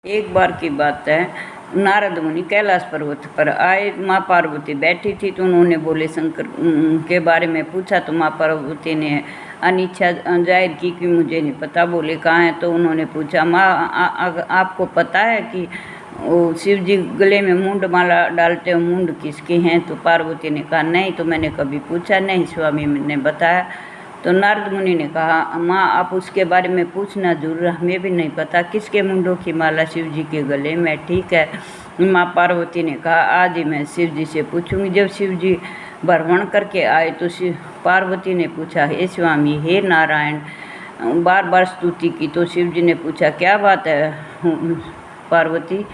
एक बार की बात है, नारद मुनि कैलाश पर्वत पर आए। माँ पार्वती बैठी थी तो उन्होंने भोले शंकर के बारे में पूछा तो माँ पार्वती ने अनिच्छा जाहिर की कि मुझे नहीं पता भोले कहाँ हैं। तो उन्होंने पूछा, माँ आपको पता है कि वो शिव जी गले में मुंड माला डालते हो, मुंड किसके हैं? तो पार्वती ने कहा नहीं, तो मैंने कभी पूछा नहीं, स्वामी ने बताया। तो नारद मुनि ने कहा, माँ आप उसके बारे में पूछना जरूर, हमें भी नहीं पता किसके मुंडों की माला शिव जी के गले में। ठीक है। माँ पार्वती ने कहा, आज ही मैं शिव जी से पूछूंगी। जब शिव जी भ्रमण करके आए तो पार्वती ने पूछा, हे स्वामी, हे नारायण, बार बार स्तुति की। तो शिव जी ने पूछा, क्या बात है पार्वती,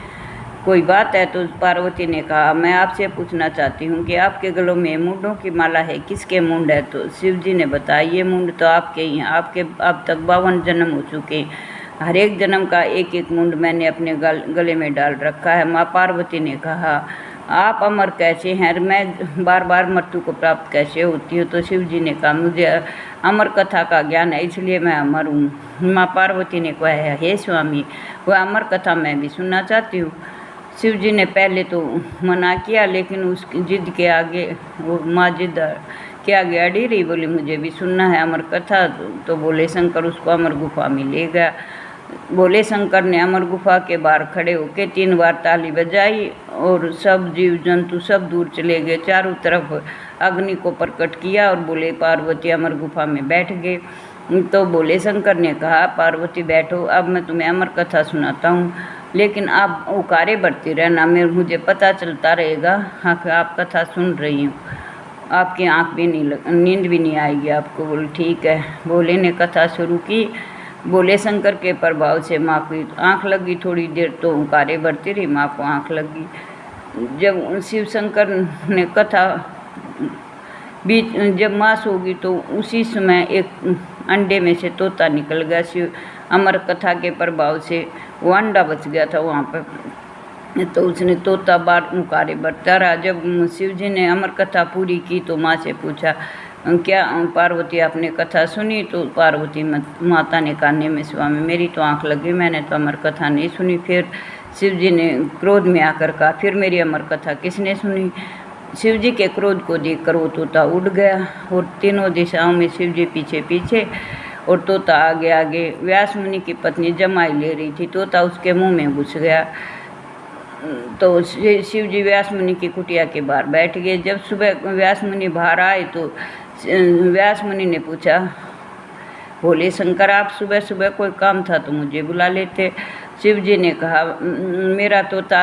कोई बात है? तो पार्वती ने कहा, मैं आपसे पूछना चाहती हूँ कि आपके गलों में मुंडों की माला है, किसके मुंड है? तो शिव जी ने बताया, ये मुंड तो आपके ही हैं, आपके अब तक 52 जन्म हो चुके हैं, हर एक जन्म का एक एक मुंड मैंने अपने गले में डाल रखा है। माँ पार्वती ने कहा, आप अमर कैसे हैं, मैं बार बार मृत्यु को प्राप्त कैसे होती हूँ? तो शिव जी ने कहा, मुझे अमर कथा का ज्ञान है, इसलिए मैं अमर हूँ। माँ पार्वती ने कहा, हे स्वामी, वह अमर कथा मैं भी सुनना चाहती हूँ। शिव जी ने पहले तो मना किया, लेकिन उसकी जिद के आगे वो माँ जिद के आगे अड़ी रही, बोली मुझे भी सुनना है अमर कथा। तो भोले शंकर उसको अमर गुफा में ले गया। भोले शंकर ने अमर गुफा के बाहर खड़े होकर 3 बार ताली बजाई और सब जीव जंतु सब दूर चले गए। चारों तरफ अग्नि को प्रकट किया और बोले पार्वती अमर गुफा में बैठ गए। तो भोले शंकर ने कहा, पार्वती बैठो, अब मैं तुम्हें अमर कथा सुनाता हूँ, लेकिन आप उकारे बढ़ती रहना, मुझे पता चलता रहेगा आप कथा सुन रही हूँ, आपकी आँख भी नहीं नींद भी नहीं आएगी आपको। बोले ठीक है। भोले ने कथा शुरू की। भोले शंकर के प्रभाव से माँ की आँख लगी, थोड़ी देर तो उकारे बढ़ती रही, माँ को आँख लगी। जब शिव शंकर ने कथा जब माँ सोगी तो उसी समय एक अंडे में से तोता निकल गया। शिव अमर कथा के प्रभाव से वो अंडा बच गया था वहाँ पर, तो उसने तोता बार मुकारे बढ़ता रहा। जब शिव जी ने अमर कथा पूरी की तो माँ से पूछा, क्या पार्वती आपने कथा सुनी? तो पार्वती माता ने कहा, नहीं में स्वामी, मेरी तो आँख लगी, मैंने तो अमर कथा नहीं सुनी। फिर शिव जी ने क्रोध में आकर कहा, फिर मेरी अमर कथा किसने सुनी? शिव जी के क्रोध को देखकर वो तोता उड़ गया और तीनों दिशाओं में शिव जी पीछे पीछे और तोता आगे आगे। व्यास मुनि की पत्नी जमाई ले रही थी, तोता उसके मुंह में घुस गया। तो शिव जी व्यास मुनि की कुटिया के बाहर बैठ गए। जब सुबह व्यास मुनि बाहर आए तो व्यास मुनि ने पूछा, भोले शंकर, आप सुबह सुबह कोई काम था तो मुझे बुला लेते। शिव जी ने कहा, मेरा तोता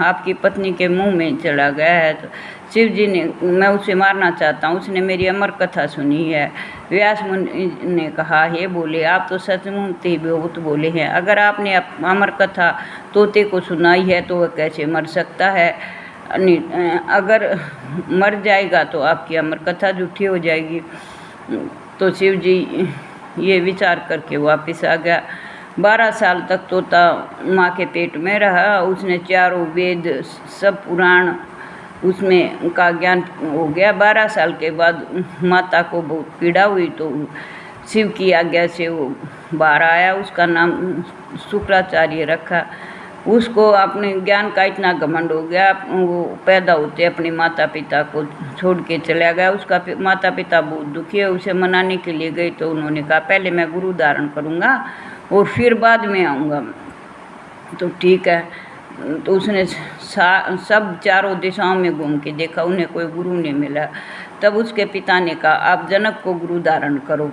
आपकी पत्नी के मुंह में चला गया है, तो शिव जी ने, मैं उसे मारना चाहता हूँ, उसने मेरी अमर कथा सुनी है। व्यास मुनि ने कहा, हे भोले, आप तो सचमुच ही बहुत भोले हैं, अगर आपने अमर कथा तोते को सुनाई है तो वह कैसे मर सकता है? अगर मर जाएगा तो आपकी अमर कथा झूठी हो जाएगी। तो शिव जी ये विचार करके वापस आ गया। 12 साल तक तोता माँ के पेट में रहा। उसने चारों वेद सब पुराण उसमें का ज्ञान हो गया। 12 साल के बाद माता को बहुत पीड़ा हुई तो शिव की आज्ञा से वो बाहर आया। उसका नाम शुक्राचार्य रखा। उसको अपने ज्ञान का इतना घमंड हो गया, वो पैदा होते अपने माता पिता को छोड़ के चला गया। उसका माता पिता बहुत दुखी है। उसे मनाने के लिए गई तो उन्होंने कहा, पहले मैं गुरु धारण करूँगा और फिर बाद में आऊँगा। तो ठीक है। तो उसने सब चारों दिशाओं में घूम के देखा, उन्हें कोई गुरु नहीं मिला। तब उसके पिता ने कहा, आप जनक को गुरु धारण करो।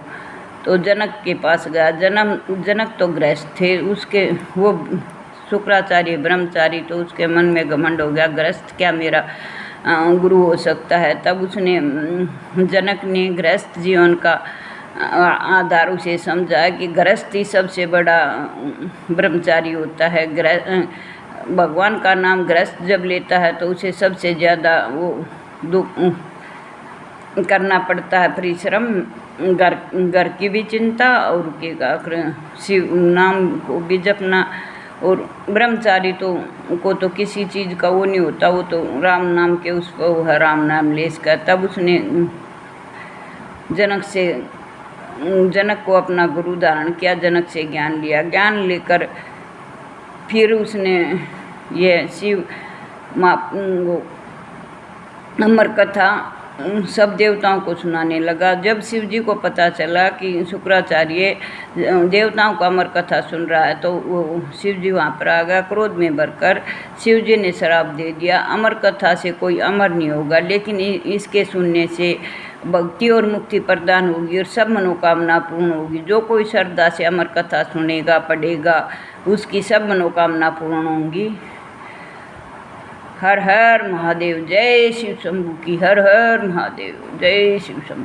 तो जनक के पास गया। जनक तो गृहस्थ थे, उसके वो शुक्राचार्य ब्रह्मचारी, तो उसके मन में घमंड हो गया, गृहस्थ क्या मेरा गुरु हो सकता है। तब उसने जनक ने गृहस्थ जीवन का आधार उसे समझा कि गृहस्थी सबसे बड़ा ब्रह्मचारी होता है। भगवान का नाम गृहस्थ जब लेता है तो उसे सबसे ज़्यादा वो करना पड़ता है परिश्रम, घर की भी चिंता और शिव नाम को भी जपना। और ब्रह्मचारी को तो किसी चीज़ का वो नहीं होता, वो तो राम नाम के उस पर वो है, राम नाम ले इसका। तब उसने जनक को अपना गुरु धारण किया, जनक से ज्ञान लिया। ज्ञान लेकर फिर उसने ये शिव वो अमर कथा सब देवताओं को सुनाने लगा। जब शिव जी को पता चला कि शुक्राचार्य देवताओं को अमर कथा सुन रहा है तो वो शिव जी वहाँ पर आ गया। क्रोध में भरकर शिव जी ने श्राप दे दिया, अमर कथा से कोई अमर नहीं होगा, लेकिन इसके सुनने से भक्ति और मुक्ति प्रदान होगी और सब मनोकामना पूर्ण होगी। जो कोई श्रद्धा से अमर कथा सुनेगा पढ़ेगा उसकी सब मनोकामना पूर्ण होंगी। हर हर महादेव, जय शिव शंभू की, हर हर महादेव, जय शिव शंभू।